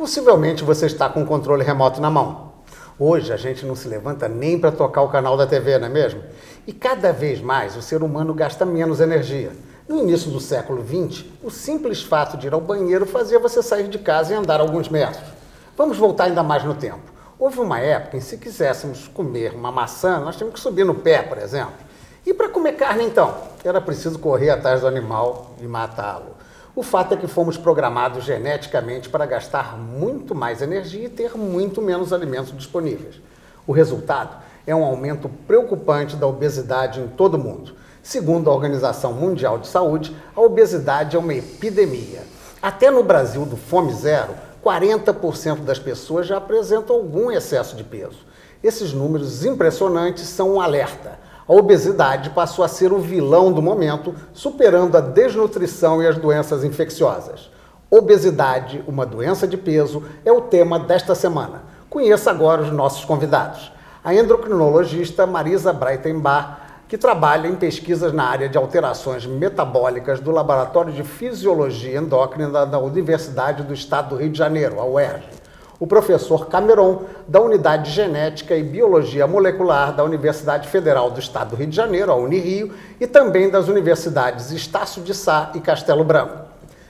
Possivelmente você está com o controle remoto na mão. Hoje a gente não se levanta nem para tocar o canal da TV, não é mesmo? E cada vez mais o ser humano gasta menos energia. No início do século XX, o simples fato de ir ao banheiro fazia você sair de casa e andar alguns metros. Vamos voltar ainda mais no tempo. Houve uma época em que, se quiséssemos comer uma maçã, nós tínhamos que subir no pé, por exemplo. E para comer carne, então? Era preciso correr atrás do animal e matá-lo. O fato é que fomos programados geneticamente para gastar muito mais energia e ter muito menos alimentos disponíveis. O resultado é um aumento preocupante da obesidade em todo o mundo. Segundo a Organização Mundial de Saúde, a obesidade é uma epidemia. Até no Brasil do Fome Zero, 40% das pessoas já apresentam algum excesso de peso. Esses números impressionantes são um alerta. A obesidade passou a ser o vilão do momento, superando a desnutrição e as doenças infecciosas. Obesidade, uma doença de peso, é o tema desta semana. Conheça agora os nossos convidados. A endocrinologista Marisa Breitenbach, que trabalha em pesquisas na área de alterações metabólicas do Laboratório de Fisiologia Endócrina da Universidade do Estado do Rio de Janeiro, a UERJ. O professor Cameron, da Unidade de Genética e Biologia Molecular da Universidade Federal do Estado do Rio de Janeiro, a Unirio, e também das universidades Estácio de Sá e Castelo Branco.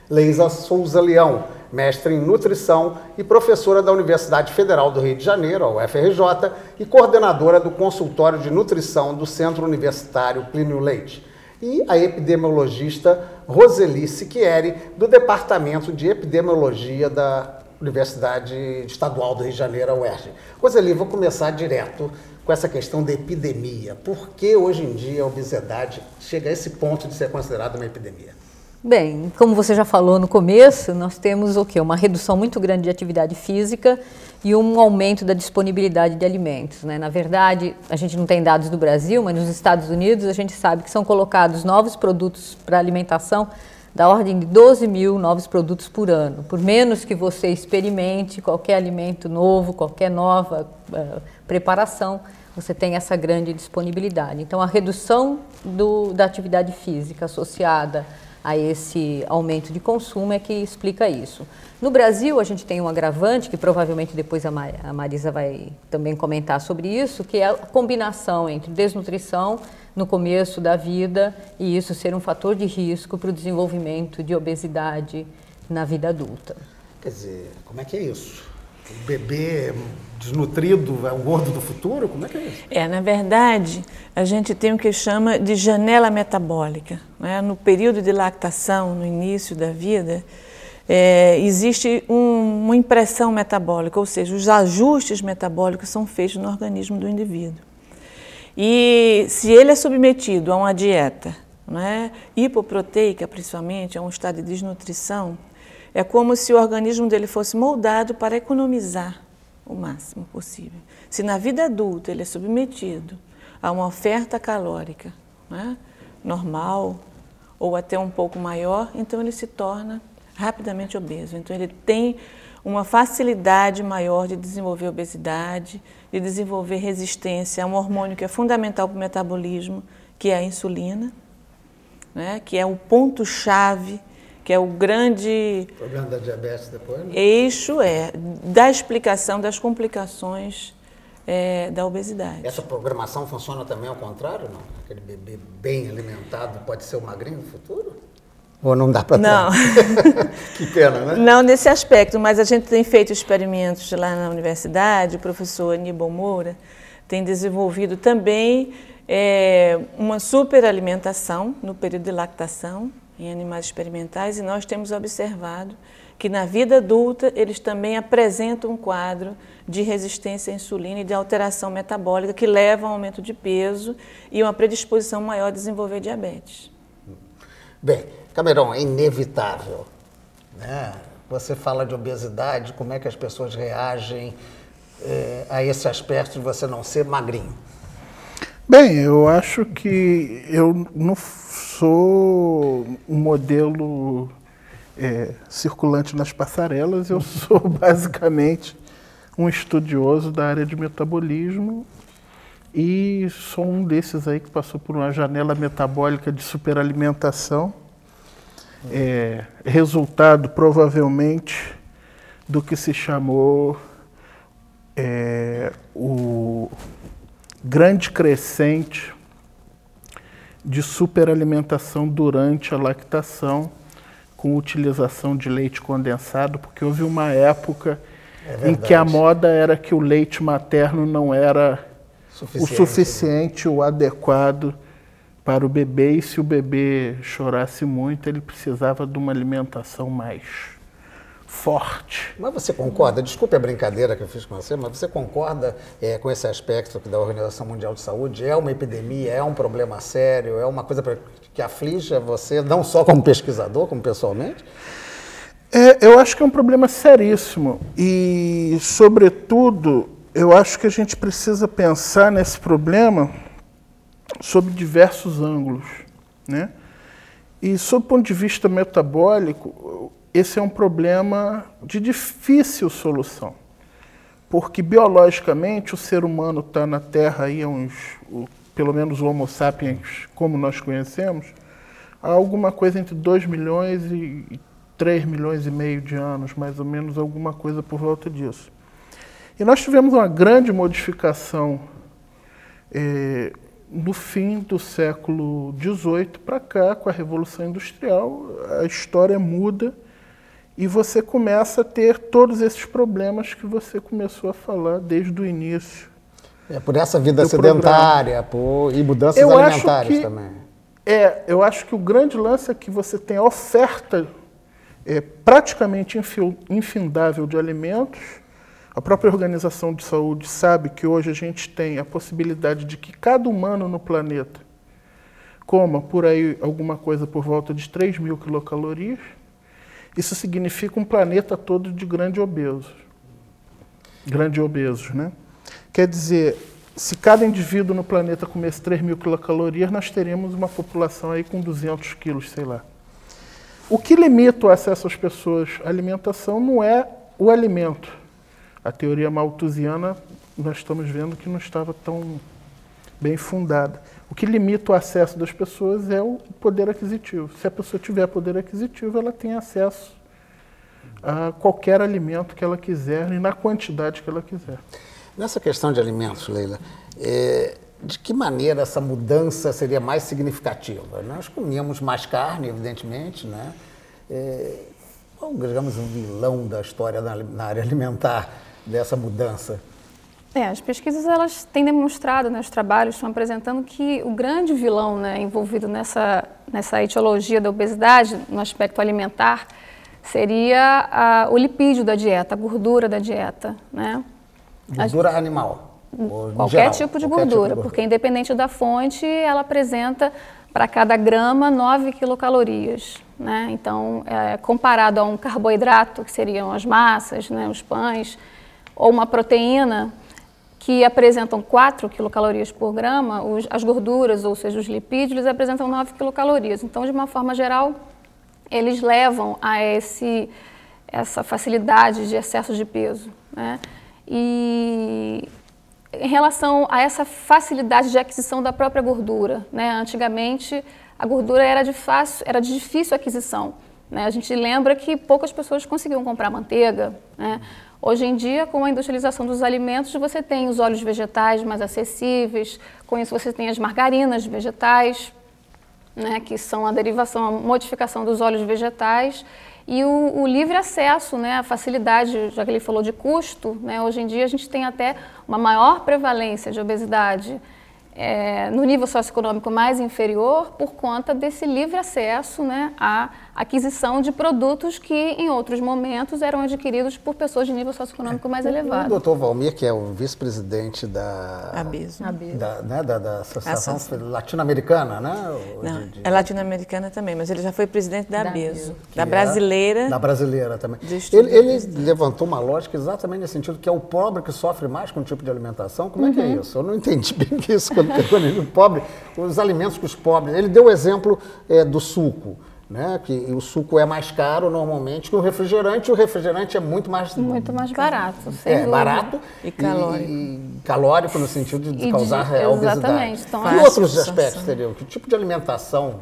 Leisa Souza Leão, mestre em nutrição e professora da Universidade Federal do Rio de Janeiro, a UFRJ, e coordenadora do consultório de nutrição do Centro Universitário Plínio Leite. E a epidemiologista Roseli Siquieri, do Departamento de Epidemiologia da Universidade Estadual do Rio de Janeiro, a UERJ. Roseli, vou começar direto com essa questão da epidemia. Por que hoje em dia a obesidade chega a esse ponto de ser considerada uma epidemia? Bem, como você já falou no começo, nós temos o quê? Uma redução muito grande de atividade física e um aumento da disponibilidade de alimentos, né? Na verdade, a gente não tem dados do Brasil, mas nos Estados Unidos a gente sabe que são colocados novos produtos para alimentação da ordem de 12 mil novos produtos por ano. Por menos que você experimente qualquer alimento novo, qualquer nova preparação, você tem essa grande disponibilidade. Então, a redução da atividade física associada a esse aumento de consumo é que explica isso. No Brasil, a gente tem um agravante, que provavelmente depois a Marisa vai também comentar sobre isso, que é a combinação entre desnutrição no começo da vida e isso ser um fator de risco para o desenvolvimento de obesidade na vida adulta. Quer dizer, como é que é isso? O bebê desnutrido é o gordo do futuro? Como é que é isso? Na verdade, a gente tem o que chama de janela metabólica, né? No período de lactação, no início da vida, existe uma impressão metabólica, ou seja, os ajustes metabólicos são feitos no organismo do indivíduo. E se ele é submetido a uma dieta, né, hipoproteica, principalmente, a um estado de desnutrição, é como se o organismo dele fosse moldado para economizar o máximo possível. Se na vida adulta ele é submetido a uma oferta calórica, né, normal ou até um pouco maior, então ele se torna rapidamente obeso. Então ele tem uma facilidade maior de desenvolver obesidade, de desenvolver resistência a um hormônio que é fundamental para o metabolismo, que é a insulina, né, que é o ponto-chave, que é o grande problema da diabetes depois, né? Eixo da explicação das complicações da obesidade. Essa programação funciona também ao contrário, não? Aquele bebê bem alimentado pode ser o magrinho no futuro? Ou não dá para ter? Não. Que pena, né? Não nesse aspecto, mas a gente tem feito experimentos lá na universidade, o professor Aníbal Moura tem desenvolvido também uma superalimentação no período de lactação, em animais experimentais, e nós temos observado que na vida adulta eles também apresentam um quadro de resistência à insulina e de alteração metabólica que leva a um aumento de peso e uma predisposição maior a desenvolver diabetes. Bem, Cameron, é inevitável, né? Você fala de obesidade, como é que as pessoas reagem a esse aspecto de você não ser magrinho? Bem, eu acho que eu não sou um modelo circulante nas passarelas, eu sou basicamente um estudioso da área de metabolismo e sou um desses aí que passou por uma janela metabólica de superalimentação, resultado provavelmente do que se chamou o grande crescente de superalimentação durante a lactação, com utilização de leite condensado, porque houve uma época em que a moda era que o leite materno não era o suficiente, o adequado para o bebê, e se o bebê chorasse muito, ele precisava de uma alimentação mais forte. Mas você concorda, desculpe a brincadeira que eu fiz com você, mas você concorda com esse aspecto da Organização Mundial de Saúde? É uma epidemia, é um problema sério, é uma coisa que aflige você, não só como pesquisador, como pessoalmente? Eu acho que é um problema seríssimo e, sobretudo, eu acho que a gente precisa pensar nesse problema sob diversos ângulos, né? E, sob o ponto de vista metabólico, esse é um problema de difícil solução, porque biologicamente o ser humano está na Terra aí pelo menos o Homo sapiens, como nós conhecemos, há alguma coisa entre 2 milhões e 3 milhões e meio de anos, mais ou menos, alguma coisa por volta disso. E nós tivemos uma grande modificação no fim do século XVIII para cá, com a Revolução Industrial, a história muda e você começa a ter todos esses problemas que você começou a falar desde o início. Por essa vida sedentária e mudanças alimentares também. Eu acho que o grande lance é que você tem a oferta praticamente infindável de alimentos. A própria Organização de Saúde sabe que hoje a gente tem a possibilidade de que cada humano no planeta coma por aí alguma coisa por volta de 3.000 quilocalorias. Isso significa um planeta todo de grande obesos, né? Quer dizer, se cada indivíduo no planeta comesse 3.000 quilocalorias, nós teríamos uma população aí com 200 quilos, sei lá. O que limita o acesso às pessoas à alimentação não é o alimento. A teoria malthusiana, nós estamos vendo que não estava tão bem fundada. O que limita o acesso das pessoas é o poder aquisitivo. Se a pessoa tiver poder aquisitivo, ela tem acesso a qualquer alimento que ela quiser e na quantidade que ela quiser. Nessa questão de alimentos, Leila, de que maneira essa mudança seria mais significativa? Nós comíamos mais carne, evidentemente, né? Qual, digamos, um vilão da história na área alimentar dessa mudança? As pesquisas elas têm demonstrado, né, os trabalhos estão apresentando que o grande vilão, né, envolvido nessa etiologia da obesidade, no aspecto alimentar, seria o lipídio da dieta, a gordura da dieta, né? Gordura animal? Qualquer tipo de gordura, porque independente da fonte, ela apresenta para cada grama 9 quilocalorias, né? Então, comparado a um carboidrato, que seriam as massas, né, os pães, ou uma proteína, que apresentam 4 quilocalorias por grama, as gorduras, ou seja, os lipídios, eles apresentam 9 quilocalorias. Então, de uma forma geral, eles levam a essa facilidade de excesso de peso, né? E em relação a essa facilidade de aquisição da própria gordura, né? Antigamente, a gordura era de difícil aquisição, né? A gente lembra que poucas pessoas conseguiam comprar manteiga, né? Hoje em dia, com a industrialização dos alimentos, você tem os óleos vegetais mais acessíveis, com isso você tem as margarinas vegetais, né, que são a derivação, a modificação dos óleos vegetais, e o livre acesso, né, a facilidade, já que ele falou de custo, né, hoje em dia a gente tem até uma maior prevalência de obesidade no nível socioeconômico mais inferior por conta desse livre acesso, né, à aquisição de produtos que em outros momentos eram adquiridos por pessoas de nível socioeconômico mais elevado. O Dr. Valmir, que é o vice-presidente da ABESO, da Associação Latino-Americana, né? Não, é latino-americana também, mas ele já foi presidente da ABESO, da brasileira. Da brasileira também. Ele levantou uma lógica exatamente nesse sentido, que é o pobre que sofre mais com o tipo de alimentação. Como é que é isso? Eu não entendi bem isso quando o pobre, os alimentos que os pobres... Ele deu o exemplo do suco, né? Que o suco é mais caro normalmente que o refrigerante é muito mais barato, barato e calórico. E calórico no sentido de causar obesidade. Exatamente. Então, e outros aspectos teriam? Que tipo de alimentação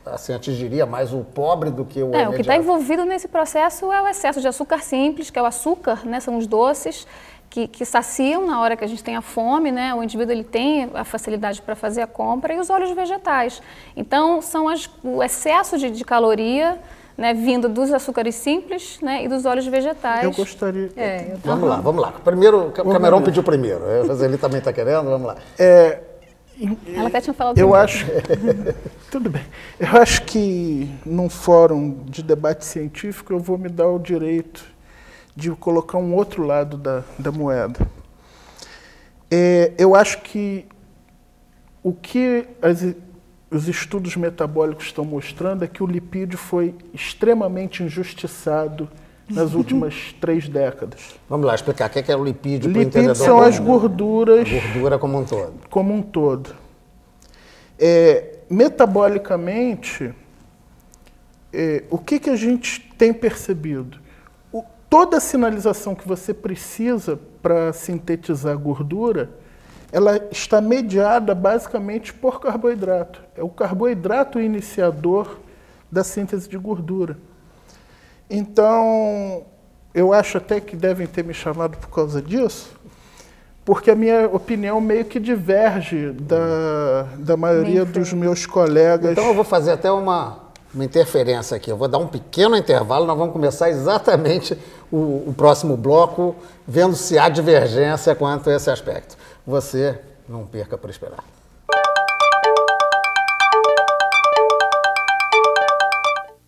assim, atingiria mais o pobre do que o O que está imediato. envolvido nesse processo é o excesso de açúcar simples, que é o açúcar, né? São os doces que saciam na hora que a gente tem a fome, né? O indivíduo ele tem a facilidade para fazer a compra, e os óleos vegetais. Então, são o excesso de caloria, né, vindo dos açúcares simples, né, e dos óleos vegetais. Eu gostaria... Vamos lá. Primeiro, o Cameron pediu primeiro. Ele também está querendo, vamos lá. Ela até tinha falado Eu primeiro. acho... Tudo bem. Eu acho que num fórum de debate científico eu vou me dar o direito de colocar um outro lado da moeda. Eu acho que o que os estudos metabólicos estão mostrando é que o lipídio foi extremamente injustiçado nas últimas 3 décadas. Vamos lá, explicar o que é o lipídio para o Lipídio entendedor são comum. as gorduras... A gordura como um todo. Como um todo. Metabolicamente, o que a gente tem percebido? Toda a sinalização que você precisa para sintetizar gordura, ela está mediada basicamente por carboidrato. É o carboidrato iniciador da síntese de gordura. Então, eu acho até que devem ter me chamado por causa disso, porque a minha opinião meio que diverge da maioria dos meus colegas. Então eu vou fazer até uma interferência aqui. Eu vou dar um pequeno intervalo, nós vamos começar exatamente o próximo bloco, vendo se há divergência quanto a esse aspecto. Você não perca por esperar.